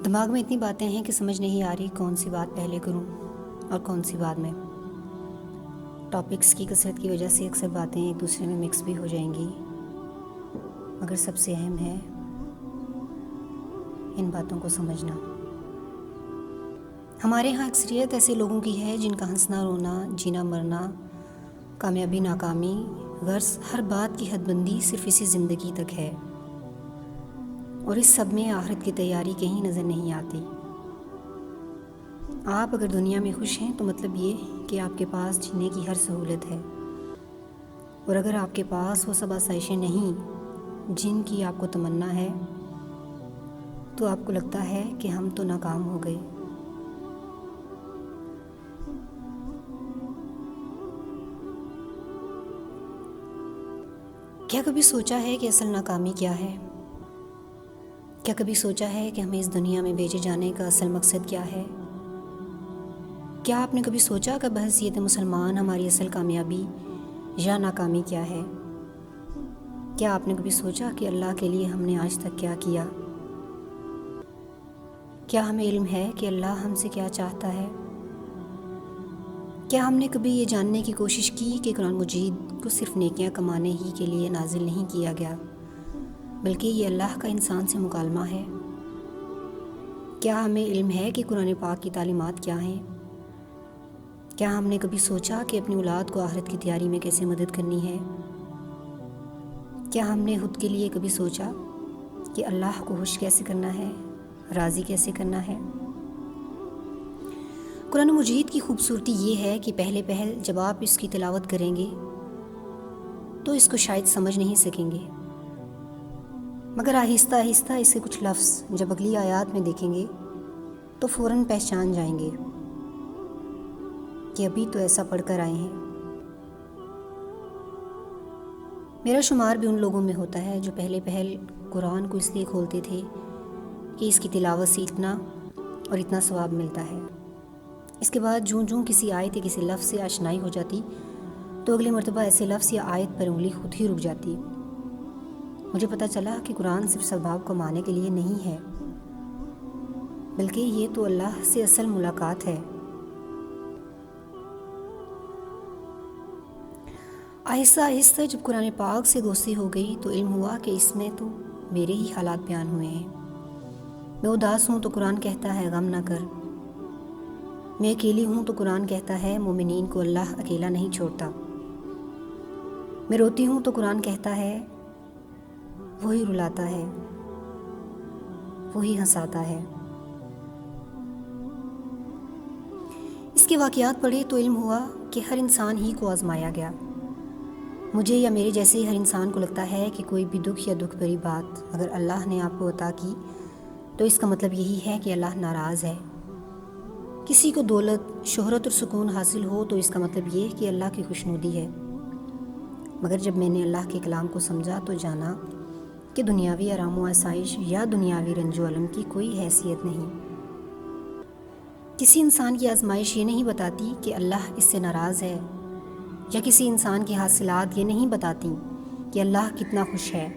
دماغ میں اتنی باتیں ہیں کہ سمجھ نہیں آ رہی کون سی بات پہلے کروں اور کون سی بعد میں۔ ٹاپکس کی کثرت کی وجہ سے اکثر باتیں ایک دوسرے میں مکس بھی ہو جائیں گی، مگر سب سے اہم ہے ان باتوں کو سمجھنا۔ ہمارے ہاں اکثریت ایسے لوگوں کی ہے جن کا ہنسنا رونا، جینا مرنا، کامیابی ناکامی، غرض ہر بات کی حد بندی صرف اسی زندگی تک ہے، اور اس سب میں آخرت کی تیاری کہیں نظر نہیں آتی۔ آپ اگر دنیا میں خوش ہیں تو مطلب یہ کہ آپ کے پاس جینے کی ہر سہولت ہے، اور اگر آپ کے پاس وہ سب آسائشیں نہیں جن کی آپ کو تمنا ہے تو آپ کو لگتا ہے کہ ہم تو ناکام ہو گئے۔ کیا کبھی سوچا ہے کہ اصل ناکامی کیا ہے؟ کیا کبھی سوچا ہے کہ ہمیں اس دنیا میں بھیجے جانے کا اصل مقصد کیا ہے؟ کیا آپ نے کبھی سوچا کہ بحیثیت مسلمان ہماری اصل کامیابی یا ناکامی کیا ہے؟ کیا آپ نے کبھی سوچا کہ اللہ کے لیے ہم نے آج تک کیا کیا؟ کیا ہمیں علم ہے کہ اللہ ہم سے کیا چاہتا ہے؟ کیا ہم نے کبھی یہ جاننے کی کوشش کی کہ قرآن مجید کو صرف نیکیاں کمانے ہی کے لیے نازل نہیں کیا گیا، بلکہ یہ اللہ کا انسان سے مکالمہ ہے؟ کیا ہمیں علم ہے کہ قرآن پاک کی تعلیمات کیا ہیں؟ کیا ہم نے کبھی سوچا کہ اپنی اولاد کو آخرت کی تیاری میں کیسے مدد کرنی ہے؟ کیا ہم نے خود کے لیے کبھی سوچا کہ اللہ کو خوش کیسے کرنا ہے، راضی کیسے کرنا ہے؟ قرآن مجید کی خوبصورتی یہ ہے کہ پہلے جب آپ اس کی تلاوت کریں گے تو اس کو شاید سمجھ نہیں سکیں گے، مگر آہستہ آہستہ اس کے کچھ لفظ جب اگلی آیات میں دیکھیں گے تو فوراً پہچان جائیں گے کہ ابھی تو ایسا پڑھ کر آئے ہیں۔ میرا شمار بھی ان لوگوں میں ہوتا ہے جو پہل قرآن کو اس لیے کھولتے تھے کہ اس کی تلاوت سے اتنا اور اتنا ثواب ملتا ہے۔ اس کے بعد جوں کسی آیت یا کسی لفظ سے آشنائی ہو جاتی تو اگلی مرتبہ ایسے لفظ یا آیت پر انگلی خود ہی رک جاتی۔ مجھے پتہ چلا کہ قرآن صرف ثواب کمانے کے لیے نہیں ہے، بلکہ یہ تو اللہ سے اصل ملاقات ہے۔ آہستہ آہستہ جب قرآن پاک سے دوستی ہو گئی تو علم ہوا کہ اس میں تو میرے ہی حالات بیان ہوئے ہیں۔ میں اداس ہوں تو قرآن کہتا ہے غم نہ کر، میں اکیلی ہوں تو قرآن کہتا ہے مومنین کو اللہ اکیلا نہیں چھوڑتا، میں روتی ہوں تو قرآن کہتا ہے وہی رلاتا ہے، وہی ہنساتا ہے۔ اس کے واقعات پڑھے تو علم ہوا کہ ہر انسان ہی کو آزمایا گیا۔ مجھے یا میرے جیسے ہر انسان کو لگتا ہے کہ کوئی بھی دکھ یا دکھ بھری بات اگر اللہ نے آپ کو عطا کی تو اس کا مطلب یہی ہے کہ اللہ ناراض ہے۔ کسی کو دولت، شہرت اور سکون حاصل ہو تو اس کا مطلب یہ کہ اللہ کی خوشنودی ہے۔ مگر جب میں نے اللہ کے کلام کو سمجھا تو جانا کہ دنیاوی آرام و آسائش یا دنیاوی رنج و علم کی کوئی حیثیت نہیں۔ کسی انسان کی آزمائش یہ نہیں بتاتی کہ اللہ اس سے ناراض ہے، یا کسی انسان کی حاصلات یہ نہیں بتاتی کہ اللہ کتنا خوش ہے۔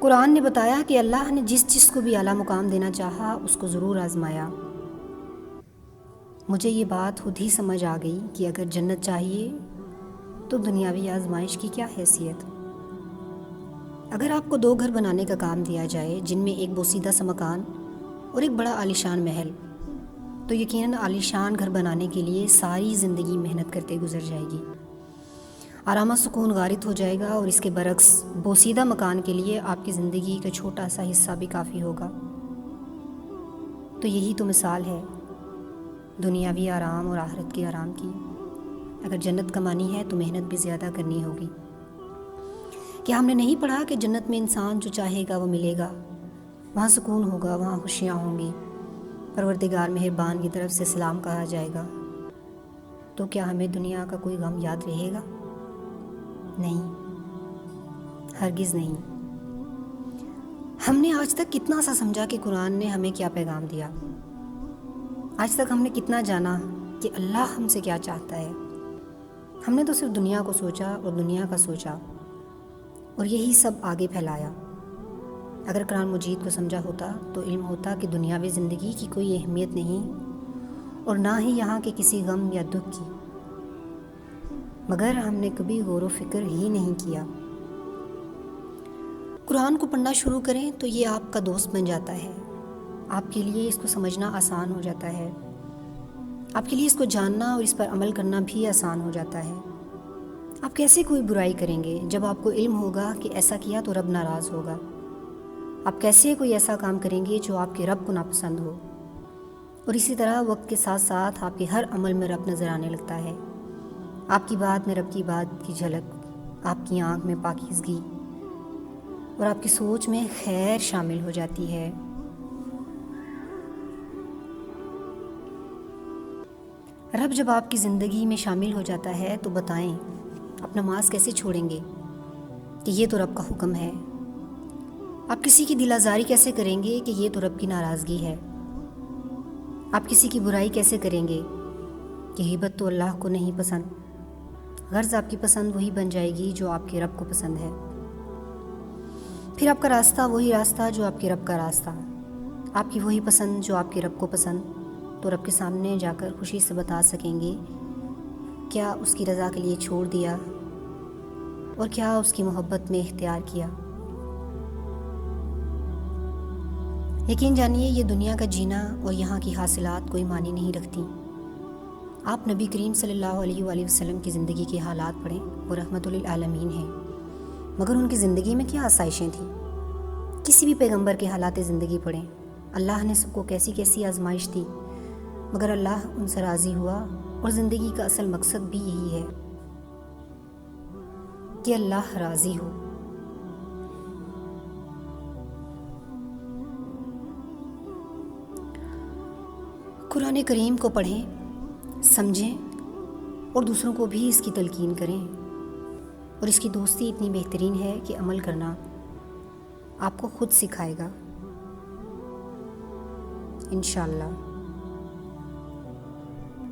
قرآن نے بتایا کہ اللہ نے جس کو بھی اعلیٰ مقام دینا چاہا اس کو ضرور آزمایا۔ مجھے یہ بات خود ہی سمجھ آ گئی کہ اگر جنت چاہیے تو دنیاوی آزمائش کی کیا حیثیت۔ اگر آپ کو 2 گھر بنانے کا کام دیا جائے جن میں ایک بوسیدہ سا مکان اور ایک بڑا عالیشان محل، تو یقیناً عالیشان گھر بنانے کے لیے ساری زندگی محنت کرتے گزر جائے گی، آرام و سکون غارت ہو جائے گا، اور اس کے برعکس بوسیدہ مکان کے لیے آپ کی زندگی کا چھوٹا سا حصہ بھی کافی ہوگا۔ تو یہی تو مثال ہے دنیاوی آرام اور آخرت کے آرام کی۔ اگر جنت کمانی ہے تو محنت بھی زیادہ کرنی ہوگی۔ کیا ہم نے نہیں پڑھا کہ جنت میں انسان جو چاہے گا وہ ملے گا، وہاں سکون ہوگا، وہاں خوشیاں ہوں گی، پروردگار مہربان کی طرف سے سلام کہا جائے گا؟ تو کیا ہمیں دنیا کا کوئی غم یاد رہے گا؟ نہیں، ہرگز نہیں۔ ہم نے آج تک کتنا سا سمجھا کہ قرآن نے ہمیں کیا پیغام دیا؟ آج تک ہم نے کتنا جانا کہ اللہ ہم سے کیا چاہتا ہے؟ ہم نے تو صرف دنیا کو سوچا اور دنیا کا سوچا اور یہی سب آگے پھیلایا۔ اگر قرآن مجید کو سمجھا ہوتا تو علم ہوتا کہ دنیاوی زندگی کی کوئی اہمیت نہیں اور نہ ہی یہاں کے کسی غم یا دکھ کی، مگر ہم نے کبھی غور و فکر ہی نہیں کیا۔ قرآن کو پڑھنا شروع کریں تو یہ آپ کا دوست بن جاتا ہے، آپ کے لیے اس کو سمجھنا آسان ہو جاتا ہے، آپ کے لیے اس کو جاننا اور اس پر عمل کرنا بھی آسان ہو جاتا ہے۔ آپ کیسے کوئی برائی کریں گے جب آپ کو علم ہوگا کہ ایسا کیا تو رب ناراض ہوگا؟ آپ کیسے کوئی ایسا کام کریں گے جو آپ کے رب کو ناپسند ہو؟ اور اسی طرح وقت کے ساتھ ساتھ آپ کے ہر عمل میں رب نظر آنے لگتا ہے، آپ کی بات میں رب کی بات کی جھلک، آپ کی آنکھ میں پاکیزگی اور آپ کی سوچ میں خیر شامل ہو جاتی ہے۔ رب جب آپ کی زندگی میں شامل ہو جاتا ہے تو بتائیں آپ نماز کیسے چھوڑیں گے کہ یہ تو رب کا حکم ہے؟ آپ کسی کی دل آزاری کیسے کریں گے کہ یہ تو رب کی ناراضگی ہے؟ آپ کسی کی برائی کیسے کریں گے کہ غیبت تو اللہ کو نہیں پسند؟ غرض آپ کی پسند وہی بن جائے گی جو آپ کے رب کو پسند ہے، پھر آپ کا راستہ وہی راستہ جو آپ کے رب کا راستہ، آپ کی وہی پسند جو آپ کے رب کو پسند، تو رب کے سامنے جا کر خوشی سے بتا سکیں گے کیا اس کی رضا کے لیے چھوڑ دیا اور کیا اس کی محبت میں اختیار کیا۔ یقین جانیے یہ دنیا کا جینا اور یہاں کی حاصلات کوئی معنی نہیں رکھتی۔ آپ نبی کریم صلی اللہ علیہ وآلہ وسلم کی زندگی کے حالات پڑھیں، وہ رحمت للعالمین ہیں، مگر ان کی زندگی میں کیا آسائشیں تھیں؟ کسی بھی پیغمبر کے حالات زندگی پڑھیں، اللہ نے سب کو کیسی کیسی آزمائش دی، مگر اللہ ان سے راضی ہوا، اور زندگی کا اصل مقصد بھی یہی ہے کہ اللہ راضی ہو۔ قرآن کریم کو پڑھیں، سمجھیں اور دوسروں کو بھی اس کی تلقین کریں، اور اس کی دوستی اتنی بہترین ہے کہ عمل کرنا آپ کو خود سکھائے گا انشاءاللہ۔